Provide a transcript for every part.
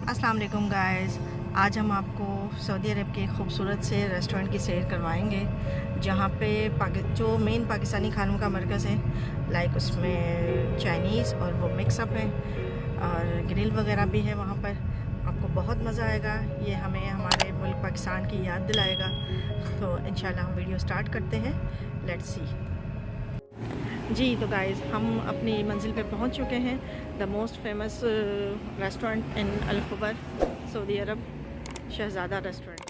अस्सलाम वालेकुम गाइस। आज हम आपको सऊदी अरब के खूबसूरत से रेस्टोरेंट की सैर करवाएंगे जहाँ पे जो मेन पाकिस्तानी खानों का मरकज़ है, लाइक उसमें चाइनीज़ और वो मिक्सअप है और ग्रिल वगैरह भी है वहाँ पर। आपको बहुत मज़ा आएगा, ये हमें हमारे मुल्क पाकिस्तान की याद दिलाएगा। तो इंशाल्लाह हम वीडियो स्टार्ट करते हैं, लेट्स सी। जी तो गाइस, हम अपनी मंजिल पे पहुंच चुके हैं, the most famous restaurant in Al Khobar, Saudi Arab, Shahzada restaurant.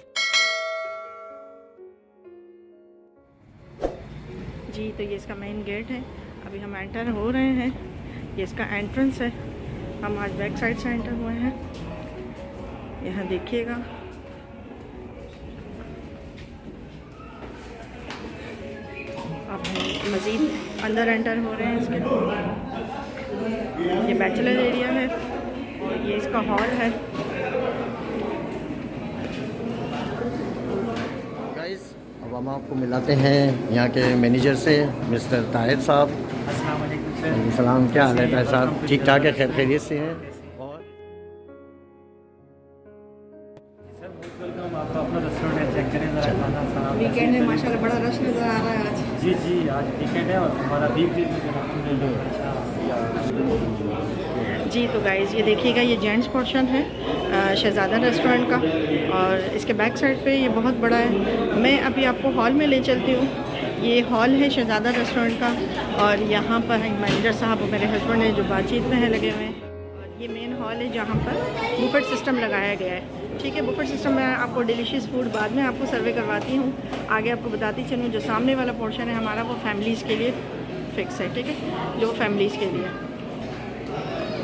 जी तो ये इसका मेन गेट है, अभी हम एंटर हो रहे हैं। ये इसका एंट्रेंस है, हम आज बैक साइड से एंटर हुए हैं। यहाँ देखिएगा, अब हम मज़ीद अंदर एंटर हो रहे हैं इसके। ये बैचलर एरिया है और ये इसका हॉल है। गाइस, अब हम आपको मिलाते हैं यहाँ के मैनेजर से, मिस्टर ताहिर साहब। अस्सलाम वालेकुम सर। सलाम, क्या हाल है ताहिर साहब? ठीक ठाक है, खैर खैरियत से हैं? और सर मोस्ट वेलकम, आपका अपना रेस्टोरेंट है, चेक करें ज़रा खाना सारा। वीकेंड है, माशाल्लाह बड़ा रश नज़र आ रहा है आज। जी आज वीकेंड है और हमारा बीफ भी जी तो गाइज़, ये देखिएगा, ये जेंट्स पोर्शन है शहज़ादा रेस्टोरेंट का और इसके बैक साइड पे ये बहुत बड़ा है। मैं अभी आपको हॉल में ले चलती हूँ। ये हॉल है शहज़ादा रेस्टोरेंट का और यहाँ पर मैनेजर साहब और मेरे हस्बैंड हैं जो बातचीत में है लगे हुए हैं। और ये मेन हॉल है जहाँ पर बुफेट सिस्टम लगाया गया है। ठीक है, बुफेट सिस्टम में आपको डिलीशियस फूड बाद में आपको सर्वे करवाती हूँ। आगे आपको बताती चलूँ, जो सामने वाला पोर्शन है हमारा वो फैमिलीज़ के लिए फ़िक्स है। ठीक है, जो फैमिलीज़ के लिए।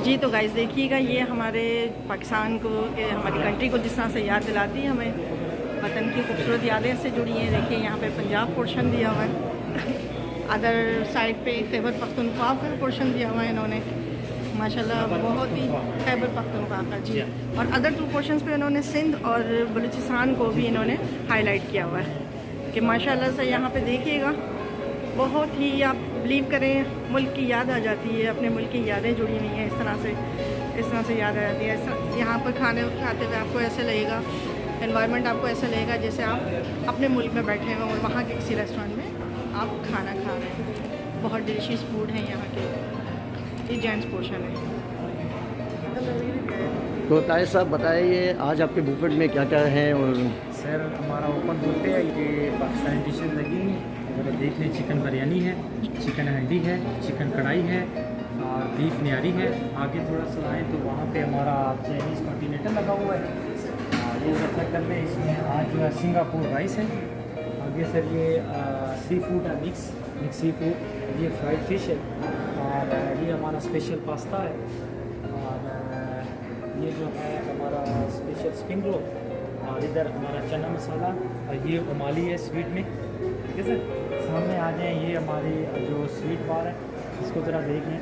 जी तो गाइस देखिएगा, ये हमारे पाकिस्तान को, हमारी कंट्री को जिस तरह से याद दिलाती है, हमें वतन की खूबसूरत यादें से जुड़ी हैं। देखिए यहाँ पे पंजाब पोर्शन दिया हुआ है, अदर साइड पे खैबर पख्तूनख्वा का पोर्शन दिया हुआ है इन्होंने, माशाल्लाह बहुत ही खैबर पख्तूनख्वा का। जी, और अदर 2 पोर्शंस पे इन्होंने सिंध और बलूचिस्तान को भी इन्होंने हाईलाइट किया हुआ है कि माशाल्लाह से यहाँ पे देखिएगा, बहुत ही, आप बिलीव करें, मुल्क की याद आ जाती है, अपने मुल्क की यादें जुड़ी हुई हैं। इस तरह से याद आ जाती है। यहाँ पर खाने खाते हुए आपको ऐसे लगेगा, एनवायरनमेंट आपको ऐसा लगेगा जैसे आप अपने मुल्क में बैठे हुए और वहाँ के किसी रेस्टोरेंट में आप खाना खा रहे हैं। बहुत डिलीशियस फूड है यहाँ के। ये जेंट्स पोर्शन है। तो ताहिर साहब बताइए, आज आपके बुफेट में क्या क्या है? और सर हमारा ओपन बुफे है, ये पाकिस्तानी डिशेज लगी हैं। अगर देख लें, चिकन बिरयानी है, चिकन हंडी है, चिकन कढ़ाई है और बीफ नियारी है। आगे थोड़ा सा आए तो वहाँ पे हमारा चाइनीज़ कॉन्टीनेंटल लगा हुआ है। और ये सब चेक कर लें, इसमें आज जो है सिंगापुर राइस है। आगे सर ये सी फूड है, मिक्स सी फूड, ये फ्राइड फिश है और ये हमारा स्पेशल पास्ता है। और ये जो है हमारा स्पेशल स्प्रिंग रोल और इधर हमारा चना मसाला और ये उमाली है स्वीट में। ठीक है सर, सामने आ जाएँ, ये हमारी जो स्वीट बार है इसको ज़रा देख लें।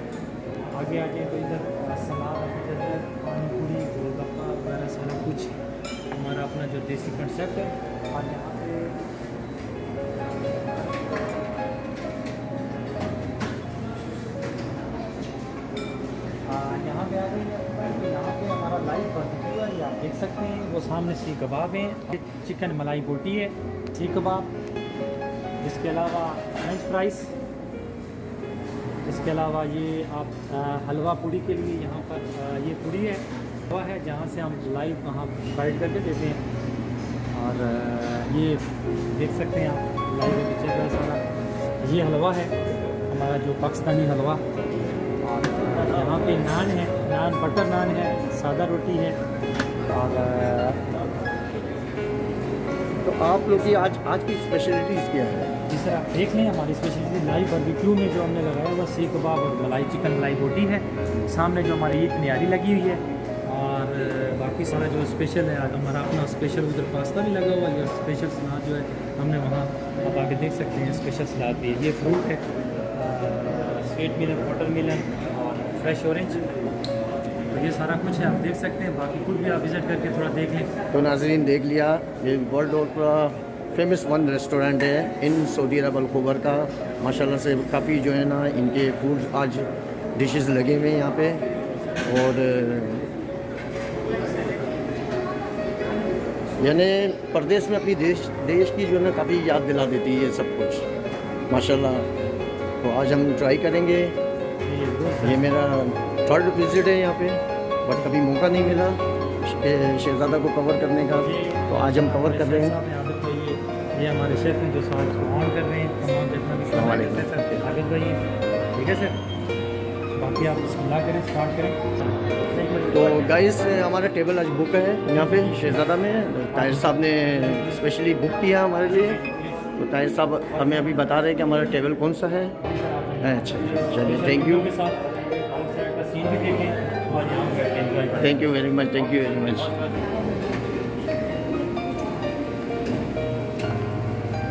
आगे आ जाए तो इधर सलाद, इधर पानी पूरी, गोलगप्पा वगैरह सारा कुछ हमारा अपना जो देसी कंसेप्ट है। और यहाँ पे आ गई है तो यहाँ पे हमारा लाइव बारबेक्यू है, ये आप देख सकते हैं। वो सामने सीख कबाब हैं, चिकन मलाई बोटी है, सीख कबाब, इसके अलावा फ्रेंच फ्राइस, इसके अलावा ये आप हलवा पूड़ी के लिए यहाँ पर ये पूड़ी है, हलवा है जहाँ से हम लाइव वहाँ फ्राइड करके देते हैं। और ये देख सकते हैं आप, लाइव नीचे का सारा ये हलवा है हमारा जो पाकिस्तानी हलवा। और यहाँ पे नान है, नान बटर नान है, सादा रोटी है। और तो आप लोग की आज की स्पेशलिटीज़ क्या है? जी सर, आप देख लें, हमारी स्पेशलिटी लाइव बारबेक्यू में जो हमने लगाया हुआ सीख कबाब और मलाई चिकन मलाई बोटी है। सामने जो हमारी ईद नियारी लगी हुई है और बाकी सारा जो स्पेशल है, आज हमारा अपना स्पेशल उधर पास्ता भी लगा हुआ है। स्पेशल सलाद जो है हमने वहाँ, आप आके देख सकते हैं, स्पेशल सलाद भी है। ये फ्रूट है, स्वीट मिलन, वाटर मिलन और फ्रेश ऑरेंज, तो ये सारा कुछ है, आप देख सकते हैं। बाकी खुद भी आप विज़िट करके थोड़ा देख लें। तो नाज़रीन देख लिया, ये वर्ल्ड का फेमस वन रेस्टोरेंट है इन सऊदी अरब अल खुबर का। माशाल्लाह से काफ़ी जो है ना, इनके फूड आज डिशेस लगे हुए हैं यहाँ पे। और यानी परदेश में अपनी देश की जो है ना काफ़ी याद दिला देती है सब कुछ माशाल्लाह। तो आज हम ट्राई करेंगे। ये मेरा 3rd विज़िट है यहाँ पे, बट कभी मौका नहीं मिला शहज़ादा को कवर करने का, तो आज हम कवर कर रहे हैं। ये हमारे शेफ हैं जो साथ ऑन कर रहे हैं, तमाम जितना भी सामान है सर आगे भाई, ठीक है सर। बाकी आप बिस्मिल्लाह करें, स्टार्ट करें। तो गाइस हमारा टेबल आज बुक है यहाँ पे शहज़ादा में। ताहिर साहब ने स्पेशली बुक किया हमारे लिए। तो ताहिर साहब हमें अभी बता रहे हैं कि हमारा टेबल कौन सा है। अच्छा चलिए, thank you, thank you very much, thank you very much.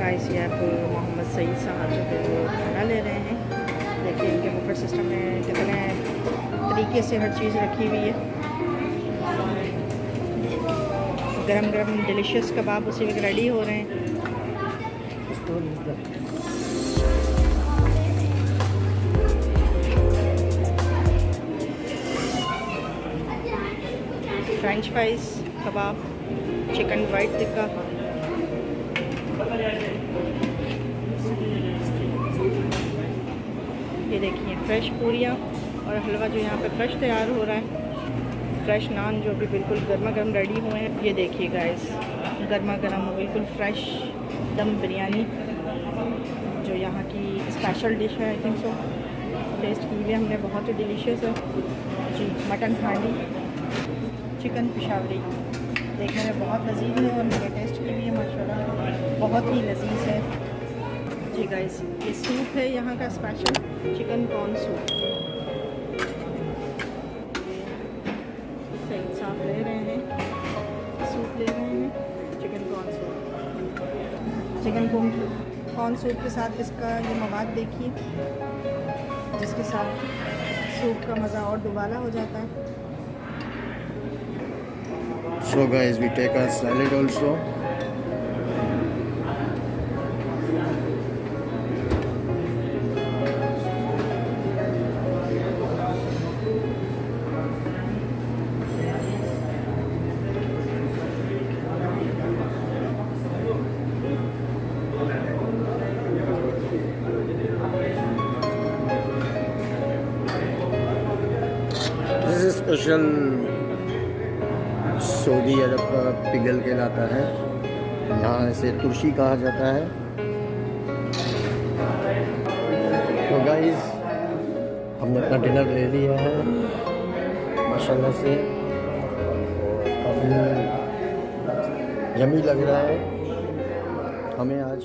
Guys ये आप मोहम्मद सईद साहब जो है वो खाना ले रहे हैं। देखिए इनके बुफे सिस्टम में कितने तरीके से हर चीज़ रखी हुई है। गरम गरम डिलीशियस कबाब उसी वक्त रेडी हो रहे हैं। फ्रेंच फ्राइज कबाब, चिकन वाइट टिक्का, ये देखिए फ्रेश पूरियाँ और हलवा जो यहाँ पे फ्रेश तैयार हो रहा है। फ्रेश नान जो भी बिल्कुल गर्मा गर्म रेडी हुए हैं। ये देखिए गाइस गर्मा गर्म बिल्कुल फ्रेश दम बिरयानी जो यहाँ की स्पेशल डिश है। आई थिंक सो टेस्ट की हुई हमने, बहुत ही डिलीशियस है जी। मटन हांडी, चिकन पिशावरी देखने में बहुत लजीज है और मैंने टेस्ट की भी है माशाल्लाह, बहुत ही लजीज है जी। गाइस ये सूप है यहाँ का special, chicken corn soup. Saeed साहब ले रहे हैं, सूप ले रहे हैं, chicken corn soup. Chicken corn soup के साथ इसका ये मवाद देखिए जिसके साथ सूप का मज़ा और दुबाला हो जाता है। So guys, we take a salad also. This is special Saudi Arab का पिगल कहलाता है, यहाँ इसे तुर्शी कहा जाता है। तो गाइस हमने अपना डिनर ले लिया है माशाल्लाह से, काफ़ी यमी लग रहा है हमें आज।